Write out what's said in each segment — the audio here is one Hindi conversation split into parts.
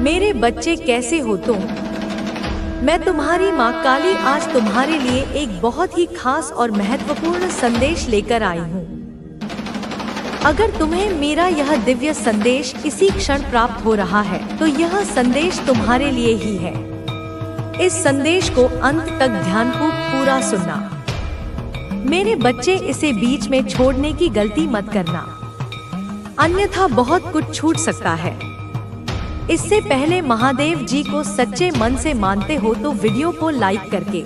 मेरे बच्चे कैसे हो तुम? मैं तुम्हारी माँ काली आज तुम्हारे लिए एक बहुत ही खास और महत्वपूर्ण संदेश लेकर आई हूँ। अगर तुम्हें मेरा यह दिव्य संदेश इसी क्षण प्राप्त हो रहा है तो यह संदेश तुम्हारे लिए ही है। इस संदेश को अंत तक ध्यानपूर्वक पूरा सुनना। मेरे बच्चे, इसे बीच में छोड़ने की गलती मत करना, अन्यथा बहुत कुछ छूट सकता है। इससे पहले महादेव जी को सच्चे मन से मानते हो तो वीडियो को लाइक करके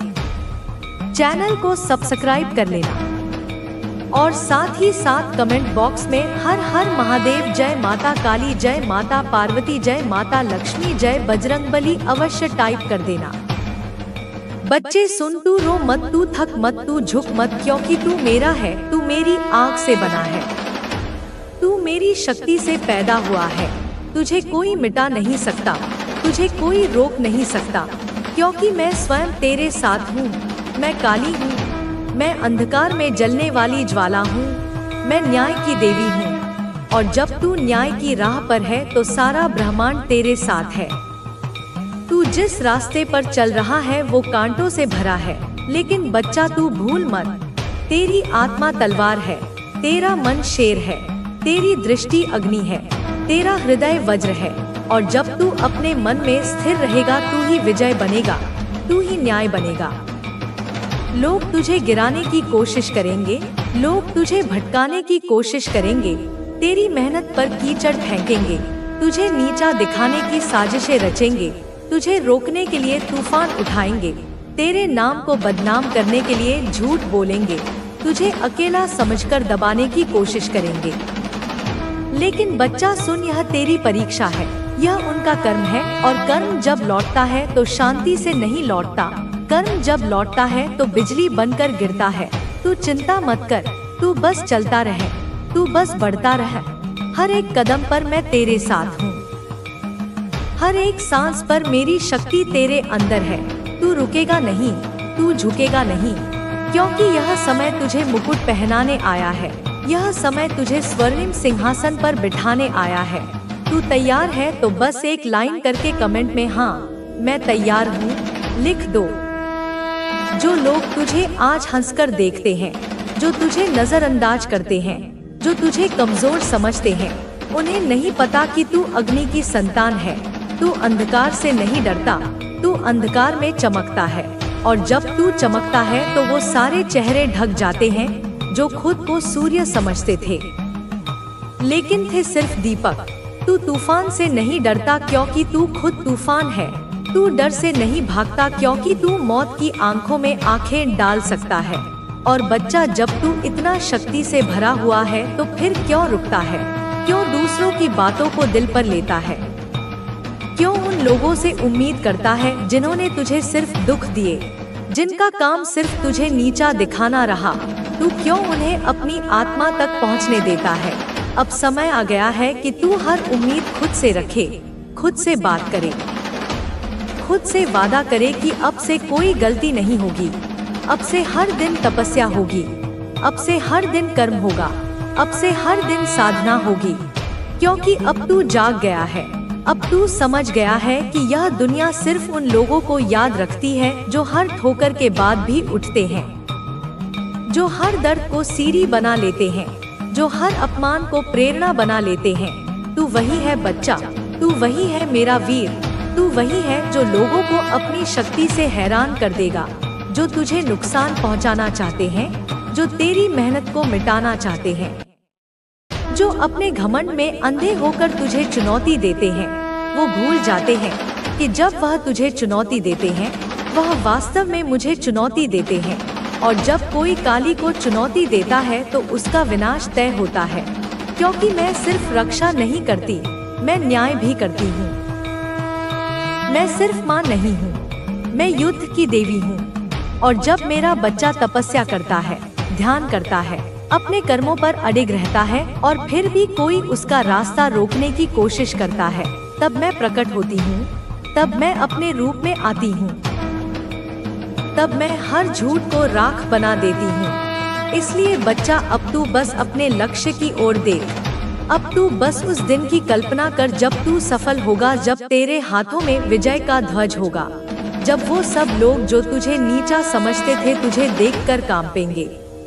चैनल को सब्सक्राइब कर लेना और साथ ही साथ कमेंट बॉक्स में हर हर महादेव, जय माता काली, जय माता पार्वती, जय माता लक्ष्मी, जय बजरंगबली अवश्य टाइप कर देना। बच्चे सुन, तू रो मत, तू थक मत, तू झुक मत, क्योंकि तू मेरा है, तू मेरी आग से बना है, तू मेरी शक्ति से पैदा हुआ है। तुझे कोई मिटा नहीं सकता, तुझे कोई रोक नहीं सकता, क्योंकि मैं स्वयं तेरे साथ हूँ। मैं काली हूँ, मैं अंधकार में जलने वाली ज्वाला हूँ, मैं न्याय की देवी हूँ। और जब तू न्याय की राह पर है तो सारा ब्रह्मांड तेरे साथ है। तू जिस रास्ते पर चल रहा है वो कांटों से भरा है, लेकिन बच्चा तू भूल मत, तेरी आत्मा तलवार है, तेरा मन शेर है, तेरी दृष्टि अग्नि है, तेरा हृदय वज्र है। और जब तू अपने मन में स्थिर रहेगा तू ही विजय बनेगा, तू ही न्याय बनेगा। लोग तुझे गिराने की कोशिश करेंगे, लोग तुझे भटकाने की कोशिश करेंगे, तेरी मेहनत पर कीचड़ फेंकेंगे, तुझे नीचा दिखाने की साजिशें रचेंगे, तुझे रोकने के लिए तूफान उठाएंगे, तेरे नाम को बदनाम करने के लिए झूठ बोलेंगे, तुझे अकेला समझकर दबाने की कोशिश करेंगे। लेकिन बच्चा सुन, यह तेरी परीक्षा है, यह उनका कर्म है। और कर्म जब लौटता है तो शांति से नहीं लौटता, कर्म जब लौटता है तो बिजली बनकर गिरता है। तू चिंता मत कर, तू बस चलता रहे, तू बस बढ़ता रहे। हर एक कदम पर मैं तेरे साथ हूँ, हर एक सांस पर मेरी शक्ति तेरे अंदर है। तू रुकेगा नहीं, तू झुकेगा नहीं, क्योंकि यह समय तुझे मुकुट पहनाने आया है, यह समय तुझे स्वर्णिम सिंहासन पर बिठाने आया है। तू तैयार है तो बस एक लाइन करके कमेंट में हाँ मैं तैयार हूँ लिख दो। जो लोग तुझे आज हंसकर देखते हैं, जो तुझे नजरअंदाज करते हैं, जो तुझे कमजोर समझते हैं, उन्हें नहीं पता कि तू अग्नि की संतान है। तू अंधकार से नहीं डरता, तू अंधकार में चमकता है। और जब तू चमकता है तो वो सारे चेहरे ढक जाते हैं जो खुद को सूर्य समझते थे, लेकिन थे सिर्फ दीपक। तू तूफान से नहीं डरता क्योंकि तू खुद तूफान है। तू डर से नहीं भागता क्योंकि तू मौत की आंखों में आंखें डाल सकता है। और बच्चा, जब तू इतना शक्ति से भरा हुआ है तो फिर क्यों रुकता है? क्यों दूसरों की बातों को दिल पर लेता है? क्यों उन लोगों से उम्मीद करता है जिन्होंने तुझे सिर्फ दुख दिए, जिनका काम सिर्फ तुझे नीचा दिखाना रहा? तू क्यों उन्हें अपनी आत्मा तक पहुंचने देता है? अब समय आ गया है कि तू हर उम्मीद खुद से रखे, खुद से बात करे, खुद से वादा करे कि अब से कोई गलती नहीं होगी, अब से हर दिन तपस्या होगी, अब से हर दिन कर्म होगा, अब से हर दिन साधना होगी। क्योंकि अब तू जाग गया है, अब तू समझ गया है कि यह दुनिया सिर्फ उन लोगों को याद रखती है जो हर ठोकर के बाद भी उठते हैं, जो हर दर्द को सीढ़ी बना लेते हैं, जो हर अपमान को प्रेरणा बना लेते हैं। तू वही है बच्चा, तू वही है मेरा वीर, तू वही है जो लोगों को अपनी शक्ति से हैरान कर देगा, जो तुझे नुकसान पहुंचाना चाहते हैं, जो तेरी मेहनत को मिटाना चाहते हैं, जो अपने घमंड में अंधे होकर तुझे चुनौती देते हैं। वो भूल जाते हैं कि जब वह तुझे चुनौती देते हैं वह वास्तव में मुझे चुनौती देते हैं। और जब कोई काली को चुनौती देता है तो उसका विनाश तय होता है, क्योंकि मैं सिर्फ रक्षा नहीं करती, मैं न्याय भी करती हूँ। मैं सिर्फ माँ नहीं हूँ, मैं युद्ध की देवी हूँ। और जब मेरा बच्चा तपस्या करता है, ध्यान करता है, अपने कर्मों पर अडिग रहता है और फिर भी कोई उसका रास्ता रोकने की कोशिश करता है, तब मैं प्रकट होती हूँ, तब मैं अपने रूप में आती हूँ, तब मैं हर झूठ को राख बना देती हूँ। इसलिए बच्चा, अब तू बस अपने लक्ष्य की ओर देख, अब तू बस उस दिन की कल्पना कर जब तू सफल होगा, जब तेरे हाथों में विजय का ध्वज होगा, जब वो सब लोग जो तुझे नीचा समझते थे तुझे देखकर कांपेंगे,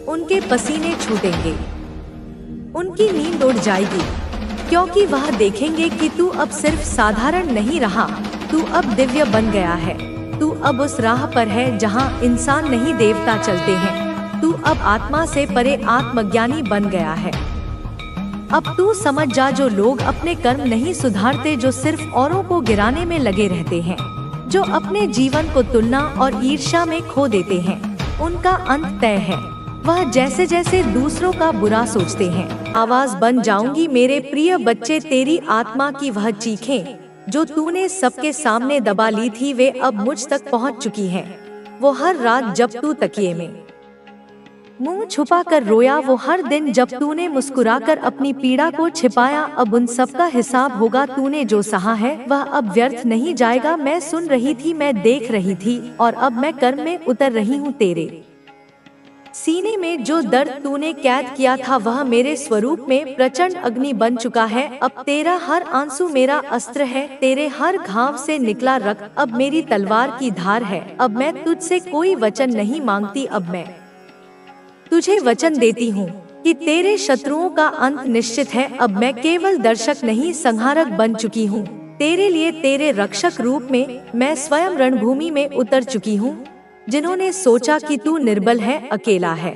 उनके पसीने छूटेंगे, उनकी नींद उड़ जाएगी, क्योंकि वह देखेंगे कि तू अब सिर्फ साधारण नहीं रहा, तू अब दिव्य बन गया है। तू अब उस राह पर है जहां इंसान नहीं देवता चलते हैं। तू अब आत्मा से परे आत्मज्ञानी बन गया है। अब तू समझ जा, जो लोग अपने कर्म नहीं सुधारते, जो सिर्फ औरों को गिराने में लगे रहते हैं, जो अपने जीवन को तुलना और ईर्ष्या में खो देते हैं, उनका अंत तय है। वह जैसे जैसे दूसरों का बुरा सोचते हैं। आवाज बन जाऊंगी मेरे प्रिय बच्चे, तेरी आत्मा की वह चीखें जो तूने सबके सामने दबा ली थी, वे अब मुझ तक पहुंच चुकी हैं। वो हर रात जब तू तकिए में मुंह छुपा कर रोया, वो हर दिन जब तूने मुस्कुराकर अपनी पीड़ा को छिपाया, अब उन सब का हिसाब होगा। तूने जो सहा है वह अब व्यर्थ नहीं जाएगा। मैं सुन रही थी, मैं देख रही थी, और अब मैं कर्म में उतर रही हूँ। तेरे सीने में जो दर्द तूने कैद किया था वह मेरे स्वरूप में प्रचंड अग्नि बन चुका है। अब तेरा हर आंसू मेरा अस्त्र है, तेरे हर घाव से निकला रक्त अब मेरी तलवार की धार है। अब मैं तुझसे कोई वचन नहीं मांगती, अब मैं तुझे वचन देती हूँ कि तेरे शत्रुओं का अंत निश्चित है। अब मैं केवल दर्शक नहीं संहारक बन चुकी हूँ। तेरे लिए तेरे रक्षक रूप में मैं स्वयं रणभूमि में उतर चुकी हूँ। जिन्होंने सोचा कि तू निर्बल है, अकेला है,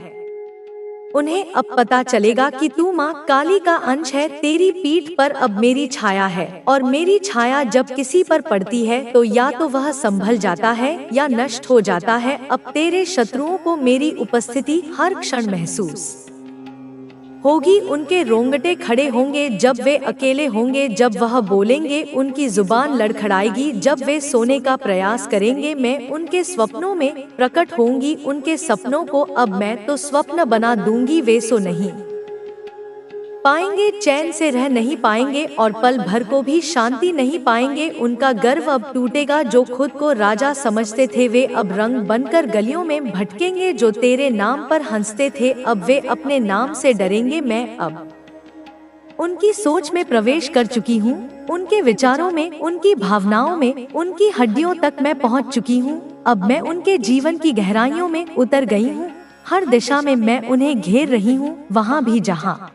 उन्हें अब पता चलेगा कि तू माँ काली का अंश है। तेरी पीठ पर अब मेरी छाया है, और मेरी छाया जब किसी पर पड़ती है तो या तो वह संभल जाता है या नष्ट हो जाता है। अब तेरे शत्रुओं को मेरी उपस्थिति हर क्षण महसूस होगी। उनके रोंगटे खड़े होंगे जब वे अकेले होंगे, जब वह बोलेंगे उनकी जुबान लड़खड़ाएगी, जब वे सोने का प्रयास करेंगे मैं उनके स्वप्नों में प्रकट होंगी। उनके सपनों को अब मैं तो स्वप्न बना दूंगी। वे सो नहीं पाएंगे, चैन से रह नहीं पाएंगे, और पल भर को भी शांति नहीं पाएंगे। उनका गर्व अब टूटेगा। जो खुद को राजा समझते थे वे अब रंग बनकर गलियों में भटकेंगे। जो तेरे नाम पर हंसते थे अब वे अपने नाम से डरेंगे। मैं अब उनकी सोच में प्रवेश कर चुकी हूँ, उनके विचारों में, उनकी भावनाओं में, उनकी हड्डियों तक मैं पहुँच चुकी हूँ। अब मैं उनके जीवन की गहराइयों में उतर गई हूँ। हर दिशा में मैं उन्हें घेर रही हूँ, वहाँ भी जहाँ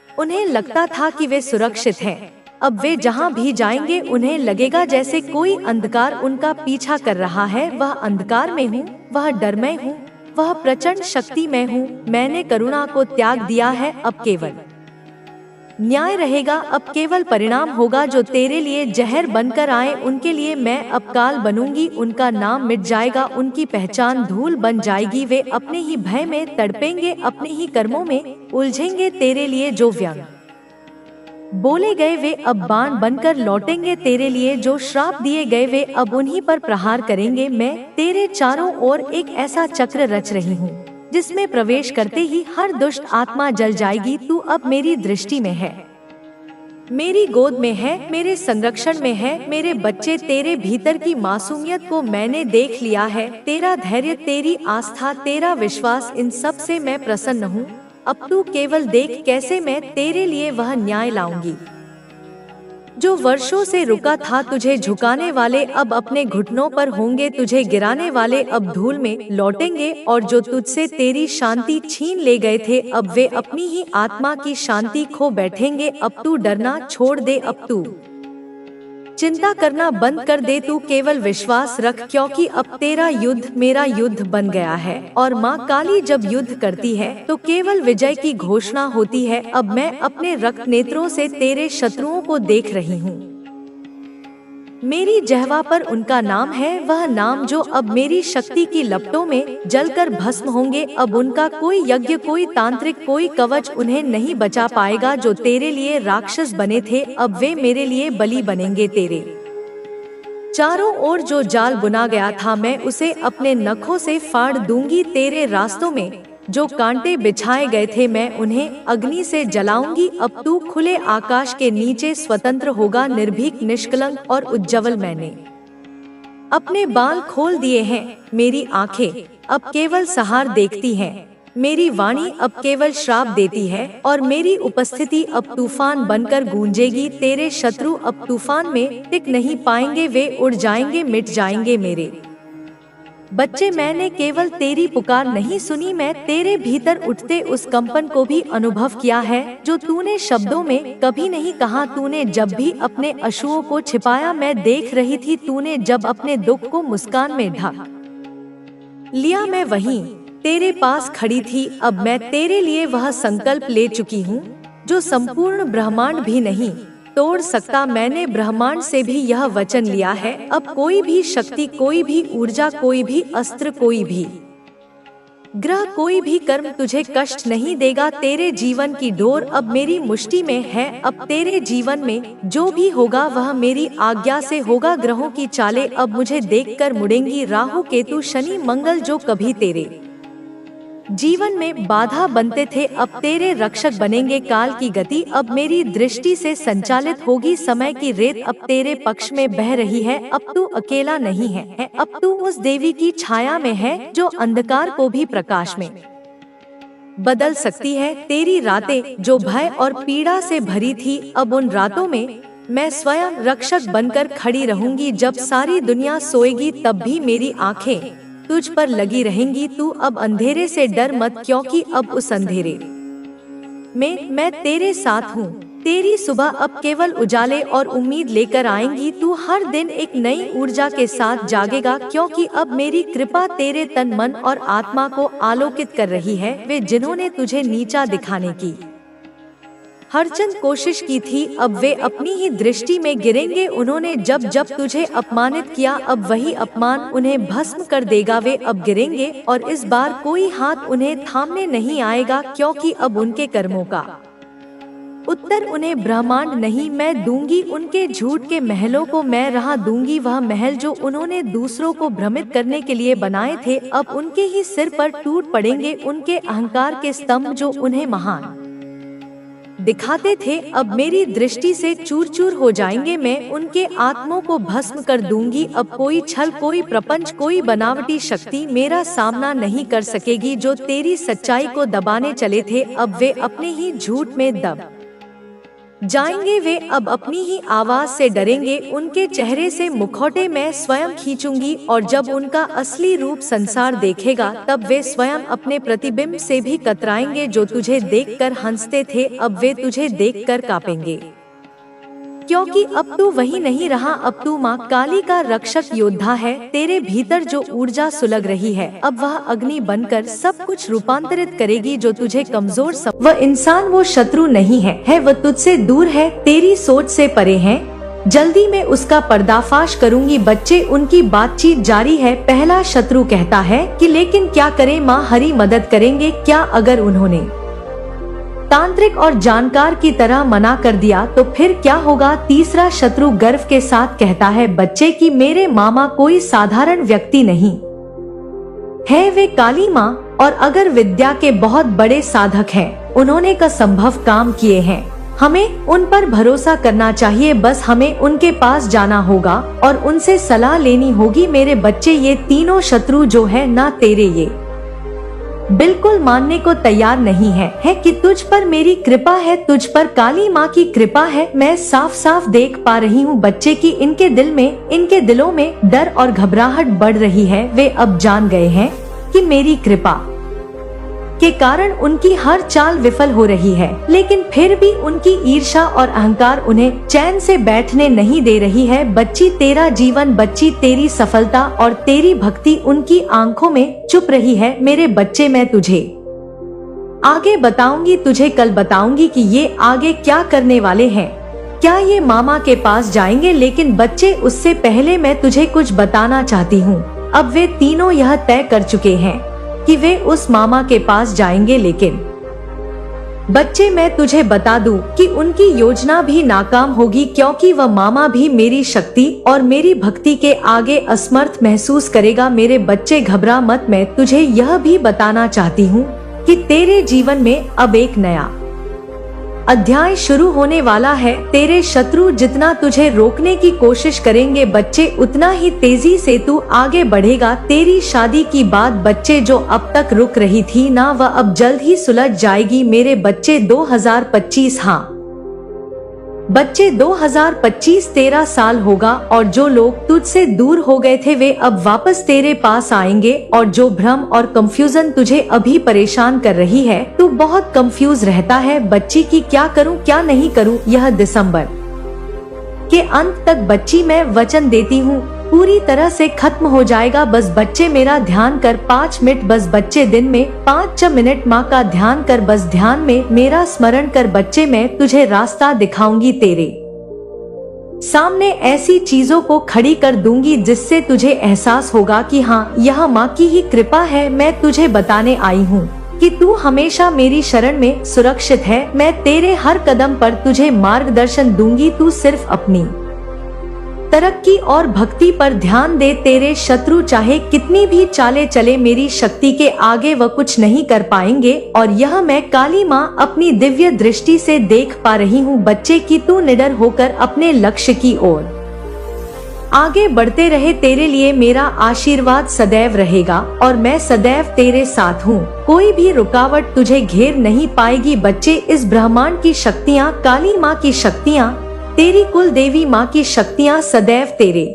उन्हें लगता था कि वे सुरक्षित हैं। अब वे जहाँ भी जाएंगे उन्हें लगेगा जैसे कोई अंधकार उनका पीछा कर रहा है। वह अंधकार में हूँ, वह डर में हूँ, वह प्रचंड शक्ति में हूँ। मैंने करुणा को त्याग दिया है, अब केवल न्याय रहेगा। अब केवल परिणाम होगा। जो तेरे लिए जहर बनकर आए उनके लिए मैं अब काल बनूंगी। उनका नाम मिट जाएगा, उनकी पहचान धूल बन जाएगी। वे अपने ही भय में तड़पेंगे, अपने ही कर्मों में उलझेंगे। तेरे लिए जो व्यंग बोले गए वे अब बाण बनकर लौटेंगे। तेरे लिए जो श्राप दिए गए वे अब उन्हीं पर प्रहार करेंगे। मैं तेरे चारों ओर एक ऐसा चक्र रच रही हूँ जिसमें प्रवेश करते ही हर दुष्ट आत्मा जल जाएगी। तू अब मेरी दृष्टि में है, मेरी गोद में है, मेरे संरक्षण में है। मेरे बच्चे, तेरे भीतर की मासूमियत को मैंने देख लिया है। तेरा धैर्य, तेरी आस्था, तेरा विश्वास, इन सब से मैं प्रसन्न हूँ। अब तू केवल देख कैसे मैं तेरे लिए वह न्याय लाऊंगी। जो वर्षों से रुका था, तुझे झुकाने वाले अब अपने घुटनों पर होंगे, तुझे गिराने वाले अब धूल में लौटेंगे। और जो तुझसे तेरी शांति छीन ले गए थे अब वे अपनी ही आत्मा की शांति खो बैठेंगे। अब तू डरना छोड़ दे, अब तू चिंता करना बंद कर दे। तू केवल विश्वास रख, क्योंकि अब तेरा युद्ध मेरा युद्ध बन गया है। और माँ काली जब युद्ध करती है तो केवल विजय की घोषणा होती है। अब मैं अपने रक्त नेत्रों से तेरे शत्रुओं को देख रही हूँ। मेरी जिह्वा पर उनका नाम है, वह नाम जो अब मेरी शक्ति की लपटों में जलकर भस्म होंगे। अब उनका कोई यज्ञ, कोई तांत्रिक, कोई कवच उन्हें नहीं बचा पाएगा। जो तेरे लिए राक्षस बने थे अब वे मेरे लिए बलि बनेंगे। तेरे चारों ओर जो जाल बुना गया था मैं उसे अपने नखों से फाड़ दूंगी। तेरे रास्तों में जो कांटे बिछाए गए थे मैं उन्हें अग्नि से जलाऊंगी। अब तू खुले आकाश के नीचे स्वतंत्र होगा, निर्भीक, निष्कलंक और उज्जवल। मैंने अपने बाल खोल दिए हैं, मेरी आंखें अब केवल सहार देखती हैं। मेरी वाणी अब केवल श्राप देती है और मेरी उपस्थिति अब तूफान बनकर गूंजेगी। तेरे शत्रु अब तूफान में टिक नहीं पाएंगे, वे उड़ जाएंगे, मिट जाएंगे। मेरे बच्चे, मैंने केवल तेरी पुकार नहीं सुनी, मैं तेरे भीतर उठते उस कंपन को भी अनुभव किया है जो तूने शब्दों में कभी नहीं कहा। तूने जब भी अपने अश्रुओं को छिपाया, मैं देख रही थी। तूने जब अपने दुख को मुस्कान में ढक लिया, मैं वहीं तेरे पास खड़ी थी। अब मैं तेरे लिए वह संकल्प ले चुकी हूँ जो संपूर्ण ब्रह्मांड भी नहीं तोड़ सकता। मैंने ब्रह्मांड से भी यह वचन लिया है, अब कोई भी शक्ति, कोई भी ऊर्जा, कोई भी अस्त्र, कोई भी ग्रह, कोई भी कर्म तुझे कष्ट नहीं देगा। तेरे जीवन की डोर अब मेरी मुट्ठी में है। अब तेरे जीवन में जो भी होगा वह मेरी आज्ञा से होगा। ग्रहों की चालें अब मुझे देखकर मुड़ेंगी। राहु, केतु, शनि, मंगल जो कभी तेरे जीवन में बाधा बनते थे अब तेरे रक्षक बनेंगे। काल की गति अब मेरी दृष्टि से संचालित होगी। समय की रेत अब तेरे पक्ष में बह रही है। अब तू अकेला नहीं है, अब तू उस देवी की छाया में है जो अंधकार को भी प्रकाश में बदल सकती है। तेरी रातें जो भय और पीड़ा से भरी थी, अब उन रातों में मैं स्वयं रक्षक बनकर खड़ी रहूंगी। जब सारी दुनिया सोएगी तब भी मेरी आंखें तुझ पर लगी रहेंगी। तू अब अंधेरे से डर मत, क्योंकि अब उस अंधेरे में मैं तेरे साथ हूँ। तेरी सुबह अब केवल उजाले और उम्मीद लेकर आएंगी। तू हर दिन एक नई ऊर्जा के साथ जागेगा, क्योंकि अब मेरी कृपा तेरे तन, मन और आत्मा को आलोकित कर रही है। वे जिन्होंने तुझे नीचा दिखाने की हर चंद कोशिश की थी, अब वे अपनी ही दृष्टि में गिरेंगे। उन्होंने जब जब तुझे अपमानित किया, अब वही अपमान उन्हें भस्म कर देगा। वे अब गिरेंगे और इस बार कोई हाथ उन्हें थामने नहीं आएगा, क्योंकि अब उनके कर्मों का उत्तर उन्हें ब्रह्मांड नहीं, मैं दूंगी। उनके झूठ के महलों को मैं राह दूंगी। वह महल जो उन्होंने दूसरों को भ्रमित करने के लिए बनाए थे, अब उनके ही सिर पर टूट पड़ेंगे। उनके अहंकार के स्तंभ जो उन्हें महान दिखाते थे, अब मेरी दृष्टि से चूर चूर हो जाएंगे। मैं उनके आत्मों को भस्म कर दूंगी। अब कोई छल, कोई प्रपंच, कोई बनावटी शक्ति मेरा सामना नहीं कर सकेगी। जो तेरी सच्चाई को दबाने चले थे, अब वे अपने ही झूठ में दब जाएंगे। वे अब अपनी ही आवाज से डरेंगे। उनके चेहरे से मुखौटे मैं स्वयं खींचूंगी, और जब उनका असली रूप संसार देखेगा, तब वे स्वयं अपने प्रतिबिंब से भी कतराएंगे। जो तुझे देखकर हंसते थे, अब वे तुझे देखकर कांपेंगे, क्योंकि अब तू वही नहीं रहा। अब तू माँ काली का रक्षक योद्धा है। तेरे भीतर जो ऊर्जा सुलग रही है, अब वह अग्नि बनकर सब कुछ रूपांतरित करेगी। जो तुझे कमजोर वह इंसान, वो शत्रु नहीं है, वह तुझसे दूर है, तेरी सोच से परे है। जल्दी मैं उसका पर्दाफाश करूंगी। बच्चे, उनकी बातचीत जारी है। पहला शत्रु कहता है कि लेकिन क्या करें माँ, हरी मदद करेंगे क्या? अगर उन्होंने तांत्रिक और जानकार की तरह मना कर दिया तो फिर क्या होगा? तीसरा शत्रु गर्व के साथ कहता है, बच्चे कि मेरे मामा कोई साधारण व्यक्ति नहीं है, वे काली माँ और अगर विद्या के बहुत बड़े साधक हैं। उन्होंने का संभव काम किए हैं। हमें उन पर भरोसा करना चाहिए। बस हमें उनके पास जाना होगा और उनसे सलाह लेनी होगी। मेरे बच्चे, ये तीनों शत्रु जो है ना, तेरे ये बिल्कुल मानने को तैयार नहीं है कि तुझ पर मेरी कृपा है, तुझ पर काली माँ की कृपा है। मैं साफ साफ देख पा रही हूँ बच्चे की इनके दिलों में डर और घबराहट बढ़ रही है। वे अब जान गए हैं कि मेरी कृपा के कारण उनकी हर चाल विफल हो रही है, लेकिन फिर भी उनकी ईर्ष्या और अहंकार उन्हें चैन से बैठने नहीं दे रही है। बच्ची, तेरा जीवन, बच्ची तेरी सफलता और तेरी भक्ति उनकी आंखों में छुप रही है। मेरे बच्चे, मैं तुझे आगे बताऊंगी, तुझे कल बताऊंगी कि ये आगे क्या करने वाले हैं। क्या ये मामा के पास जाएंगे? लेकिन बच्चे, उससे पहले मैं तुझे कुछ बताना चाहती हूँ। अब वे तीनों यह तय कर चुके हैं कि वे उस मामा के पास जाएंगे, लेकिन बच्चे मैं तुझे बता दूं कि उनकी योजना भी नाकाम होगी, क्योंकि वह मामा भी मेरी शक्ति और मेरी भक्ति के आगे असमर्थ महसूस करेगा। मेरे बच्चे घबरा मत। मैं तुझे यह भी बताना चाहती हूँ कि तेरे जीवन में अब एक नया अध्याय शुरू होने वाला है। तेरे शत्रु जितना तुझे रोकने की कोशिश करेंगे बच्चे, उतना ही तेजी से तू आगे बढ़ेगा। तेरी शादी की बात बच्चे जो अब तक रुक रही थी ना, वह अब जल्द ही सुलझ जाएगी मेरे बच्चे। 2025 हाँ बच्चे 2025 तेरा साल होगा और जो लोग तुझसे दूर हो गए थे वे अब वापस तेरे पास आएंगे। और जो भ्रम और कंफ्यूजन तुझे अभी परेशान कर रही है, तू बहुत कंफ्यूज रहता है बच्ची की क्या करूं क्या नहीं करूं। यह दिसंबर के अंत तक बच्ची मैं वचन देती हूँ पूरी तरह से खत्म हो जाएगा। बस बच्चे मेरा ध्यान कर 5 मिनट, बस बच्चे दिन में 5 मिनट माँ का ध्यान कर, बस ध्यान में मेरा स्मरण कर बच्चे। मैं तुझे रास्ता दिखाऊंगी, तेरे सामने ऐसी चीजों को खड़ी कर दूंगी जिससे तुझे एहसास होगा कि हाँ यह माँ की ही कृपा है। मैं तुझे बताने आई हूँ कि तू हमेशा मेरी शरण में सुरक्षित है। मैं तेरे हर कदम पर तुझे मार्गदर्शन दूंगी। तू सिर्फ अपनी तरक्की और भक्ति पर ध्यान दे। तेरे शत्रु चाहे कितनी भी चाले चले, मेरी शक्ति के आगे वह कुछ नहीं कर पाएंगे। और यह मैं काली माँ अपनी दिव्य दृष्टि से देख पा रही हूँ बच्चे की तू निडर होकर अपने लक्ष्य की ओर आगे बढ़ते रहे। तेरे लिए मेरा आशीर्वाद सदैव रहेगा और मैं सदैव तेरे साथ हूँ। कोई भी रुकावट तुझे घेर नहीं पाएगी बच्चे। इस ब्रह्मांड की शक्तियाँ, काली माँ की शक्तियाँ, तेरी कुल देवी माँ की शक्तियाँ सदैव तेरे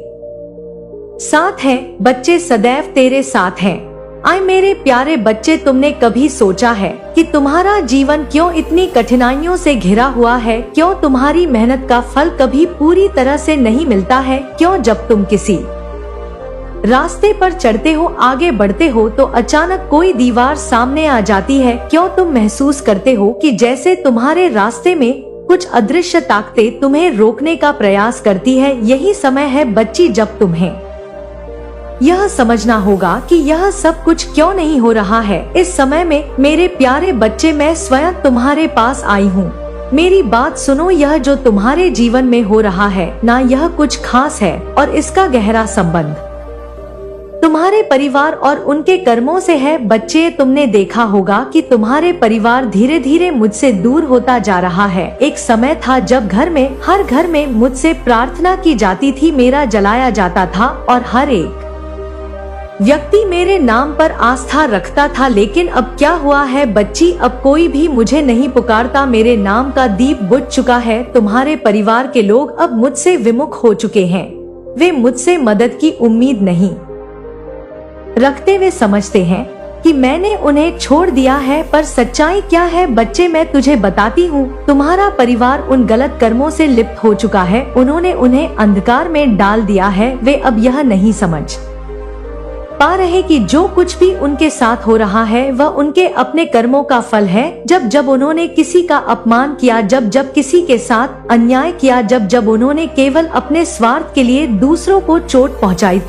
साथ हैं बच्चे, सदैव तेरे साथ हैं। आए मेरे प्यारे बच्चे, तुमने कभी सोचा है कि तुम्हारा जीवन क्यों इतनी कठिनाइयों से घिरा हुआ है? क्यों तुम्हारी मेहनत का फल कभी पूरी तरह से नहीं मिलता है? क्यों जब तुम किसी रास्ते पर चढ़ते हो, आगे बढ़ते हो, तो अचानक कोई दीवार सामने आ जाती है? क्यों तुम महसूस करते हो कि जैसे तुम्हारे रास्ते में कुछ अदृश्य ताकतें तुम्हें रोकने का प्रयास करती है? यही समय है बच्ची जब तुम्हें यह समझना होगा कि यह सब कुछ क्यों नहीं हो रहा है। इस समय में मेरे प्यारे बच्चे मैं स्वयं तुम्हारे पास आई हूँ। मेरी बात सुनो, यह जो तुम्हारे जीवन में हो रहा है ना, यह कुछ खास है और इसका गहरा संबंध तुम्हारे परिवार और उनके कर्मों से है बच्चे। तुमने देखा होगा कि तुम्हारे परिवार धीरे धीरे मुझसे दूर होता जा रहा है। एक समय था जब हर घर में मुझसे प्रार्थना की जाती थी, मेरा जलाया जाता था और हर एक व्यक्ति मेरे नाम पर आस्था रखता था। लेकिन अब क्या हुआ है बच्ची? अब कोई भी मुझे नहीं पुकारता, मेरे नाम का दीप बुझ चुका है। तुम्हारे परिवार के लोग अब मुझसे विमुख हो चुके हैं। वे मुझसे मदद की उम्मीद नहीं रखते। वे समझते हैं कि मैंने उन्हें छोड़ दिया है, पर सच्चाई क्या है बच्चे मैं तुझे बताती हूँ। तुम्हारा परिवार उन गलत कर्मों से लिप्त हो चुका है। उन्होंने उन्हें अंधकार में डाल दिया है। वे अब यह नहीं समझ पा रहे कि जो कुछ भी उनके साथ हो रहा है वह उनके अपने कर्मों का फल है। जब उन्होंने किसी का अपमान किया, जब किसी के साथ अन्याय किया, जब उन्होंने केवल अपने स्वार्थ के लिए दूसरों को चोट पहुँचाई,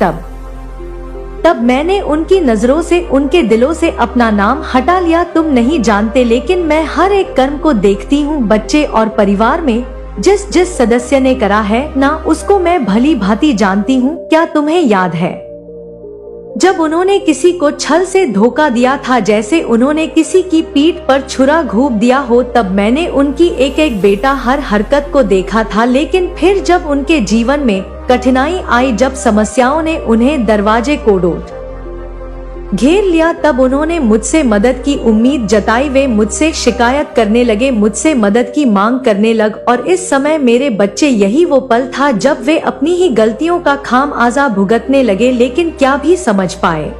तब मैंने उनकी नजरों से, उनके दिलों से अपना नाम हटा लिया। तुम नहीं जानते, लेकिन मैं हर एक कर्म को देखती हूँ बच्चे। और परिवार में जिस सदस्य ने करा है ना, उसको मैं भली भांति जानती हूँ। क्या तुम्हें याद है जब उन्होंने किसी को छल से धोखा दिया था, जैसे उन्होंने किसी की पीठ पर छुरा घूंप दिया हो? तब मैंने उनकी एक एक बेटा हर हरकत को देखा था। लेकिन फिर जब उनके जीवन में कठिनाई आई, जब समस्याओं ने उन्हें दरवाजे कोड़ोट घेर लिया, तब उन्होंने मुझसे मदद की उम्मीद जताई। वे मुझसे शिकायत करने लगे, मुझसे मदद की मांग करने लग। और इस समय मेरे बच्चे यही वो पल था जब वे अपनी ही गलतियों का खामियाजा भुगतने लगे। लेकिन क्या भी समझ पाए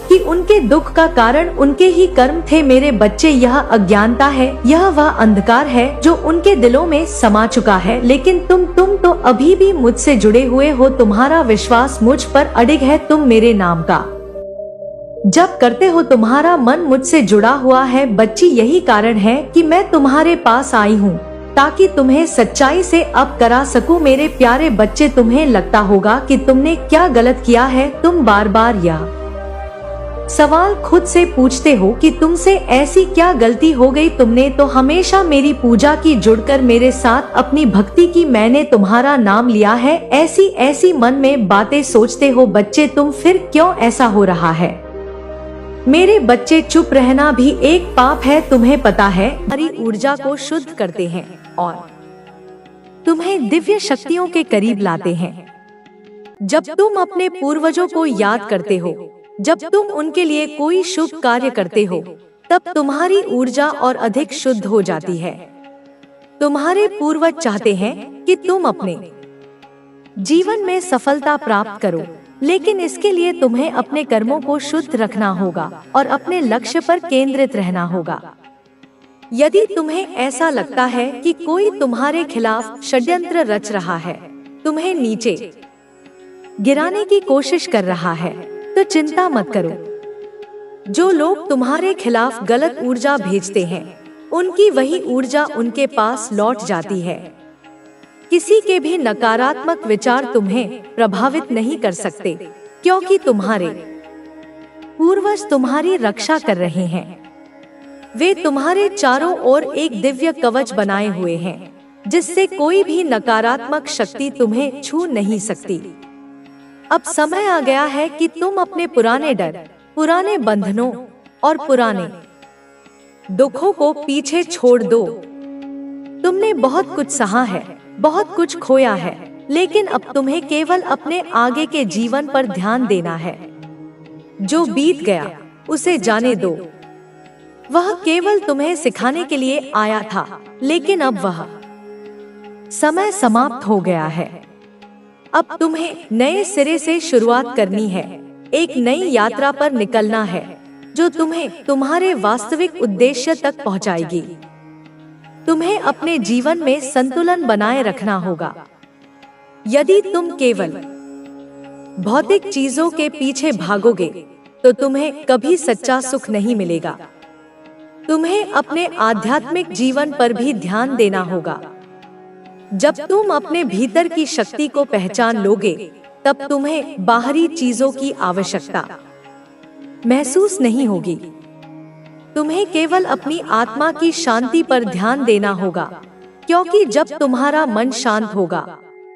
कि उनके दुख का कारण उनके ही कर्म थे। मेरे बच्चे, यह अज्ञानता है, यह वह अंधकार है जो उनके दिलों में समा चुका है। लेकिन तुम तो अभी भी मुझसे जुड़े हुए हो। तुम्हारा विश्वास मुझ पर अडिग है। तुम मेरे नाम का जब करते हो, तुम्हारा मन मुझसे जुड़ा हुआ है बच्ची। यही कारण है कि मैं तुम्हारे पास आई हूँ, ताकि तुम्हें सच्चाई से अब करा सकूं। मेरे प्यारे बच्चे, तुम्हें लगता होगा कि तुमने क्या गलत किया है। तुम बार बार यह सवाल खुद से पूछते हो कि तुमसे ऐसी क्या गलती हो गई। तुमने तो हमेशा मेरी पूजा की, जुड़कर मेरे साथ अपनी भक्ति की। मैंने तुम्हारा नाम लिया है। ऐसी मन में बातें सोचते हो बच्चे तुम। फिर क्यों ऐसा हो रहा है? मेरे बच्चे, चुप रहना भी एक पाप है, तुम्हें पता है। हमारी ऊर्जा को शुद्ध करते हैं और तुम्हें दिव्य शक्तियों के करीब लाते हैं। जब तुम अपने पूर्वजों को याद करते हो, जब तुम उनके लिए कोई शुभ कार्य करते हो, तब तुम्हारी ऊर्जा और अधिक शुद्ध हो जाती है। तुम्हारे पूर्वज चाहते हैं कि तुम अपने जीवन में सफलता प्राप्त करो, लेकिन इसके लिए तुम्हें अपने कर्मों को शुद्ध रखना होगा और अपने लक्ष्य पर केंद्रित रहना होगा। यदि तुम्हें ऐसा लगता है कि कोई तुम्हारे खिलाफ षड्यंत्र रच रहा है, तुम्हें नीचे गिराने की कोशिश कर रहा है, तो चिंता मत करो। जो लोग तुम्हारे खिलाफ गलत ऊर्जा भेजते हैं, उनकी वही ऊर्जा उनके पास लौट जाती है। किसी के भी नकारात्मक विचार तुम्हें प्रभावित नहीं कर सकते, क्योंकि तुम्हारे पूर्वज तुम्हारी रक्षा कर रहे हैं। वे तुम्हारे चारों ओर एक दिव्य कवच बनाए हुए हैं, जिससे कोई भी नकारात्मक शक्ति तुम्हें छू नहीं सकती। अब समय आ गया है कि तुम अपने पुराने डर, पुराने बंधनों और पुराने दुखों को पीछे छोड़ दो। तुमने बहुत कुछ सहा है, बहुत कुछ खोया है, लेकिन अब तुम्हें केवल अपने आगे के जीवन पर ध्यान देना है। जो बीत गया उसे जाने दो। वह केवल तुम्हें सिखाने के लिए आया था, लेकिन अब वह समय समाप्त हो गया है। अब तुम्हें नए सिरे से शुरुआत करनी है, एक नई यात्रा पर निकलना है, जो तुम्हें तुम्हारे वास्तविक उद्देश्य तक पहुंचाएगी। तुम्हें अपने जीवन में संतुलन बनाए रखना होगा। यदि तुम केवल भौतिक चीजों के पीछे भागोगे, तो तुम्हें कभी सच्चा सुख नहीं मिलेगा। तुम्हें अपने आध्यात्मिक जीवन पर भी ध्यान देना होगा। जब तुम अपने भीतर की शक्ति को पहचान लोगे, तब तुम्हें बाहरी चीजों की आवश्यकता महसूस नहीं होगी। तुम्हें केवल अपनी आत्मा की शांति पर ध्यान देना होगा, क्योंकि जब तुम्हारा मन शांत होगा,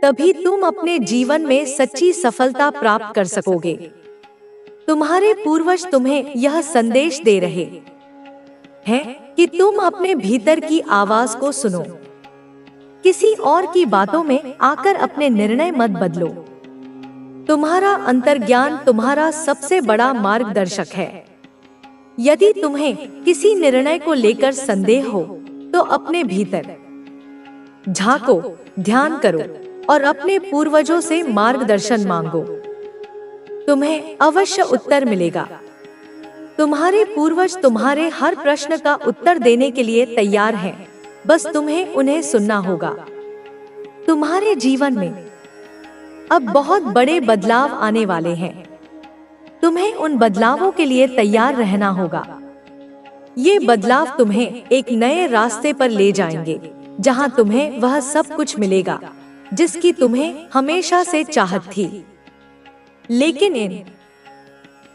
तभी तुम अपने जीवन में सच्ची सफलता प्राप्त कर सकोगे। तुम्हारे पूर्वज तुम्हें यह संदेश दे रहे हैं कि तुम अपने भीतर की आवाज को सुनो। किसी और की बातों में आकर अपने निर्णय मत बदलो। तुम्हारा अंतर्ज्ञान तुम्हारा सबसे बड़ा मार्गदर्शक है। यदि तुम्हें किसी निर्णय को लेकर संदेह हो, तो अपने भीतर झांको, ध्यान करो और अपने पूर्वजों से मार्गदर्शन मांगो। तुम्हें अवश्य उत्तर मिलेगा। तुम्हारे पूर्वज तुम्हारे हर प्रश्न का उत्तर देने के लिए तैयार हैं, बस तुम्हें उन्हें सुनना होगा। तुम्हारे जीवन में अब बहुत बड़े बदलाव आने वाले हैं। तुम्हें उन बदलावों के लिए तैयार रहना होगा। ये बदलाव तुम्हें एक नए रास्ते पर ले जाएंगे, जहां तुम्हें वह सब कुछ मिलेगा जिसकी तुम्हें हमेशा से चाहत थी। लेकिन इन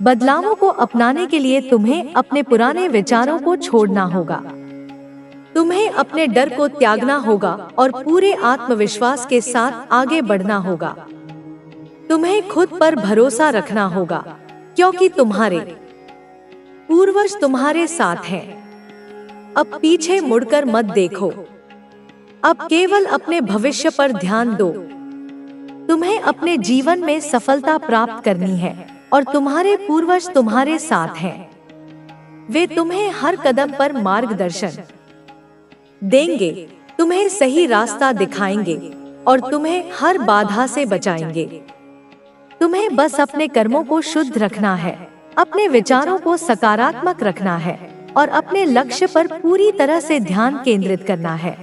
बदलावों को अपनाने के लिए तुम्हें अपने पुराने विचारों को छोड़ना होगा। तुम्हें अपने डर को त्यागना होगा और पूरे आत्मविश्वास के साथ आगे बढ़ना होगा। तुम्हें खुद पर भरोसा रखना होगा, क्योंकि तुम्हारे पूर्वज तुम्हारे साथ हैं। अब पीछे मुड़कर मत देखो। अब केवल अपने भविष्य पर ध्यान दो। तुम्हें अपने जीवन में सफलता प्राप्त करनी है और तुम्हारे पूर्वज तुम्हारे साथ हैं। वे तुम्हें हर कदम पर मार्गदर्शन देंगे, तुम्हें सही रास्ता दिखाएंगे और तुम्हें हर बाधा से बचाएंगे। तुम्हें बस अपने कर्मों को शुद्ध रखना है, अपने विचारों को सकारात्मक रखना है और अपने लक्ष्य पर पूरी तरह से ध्यान केंद्रित करना है।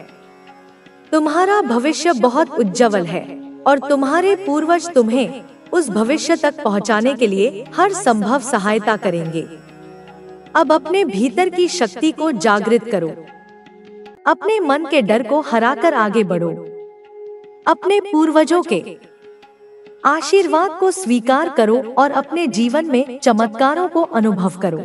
तुम्हारा भविष्य बहुत उज्जवल है और तुम्हारे पूर्वज तुम्हें उस भविष्य तक पहुंचाने के लिए हर संभव सहायता करेंगे। अब अपने भीतर की शक्ति को जागृत करो। अपने मन के डर को हराकर आगे बढ़ो। अपने पूर्वजों के आशीर्वाद को स्वीकार करो और अपने जीवन में चमत्कारों को अनुभव करो।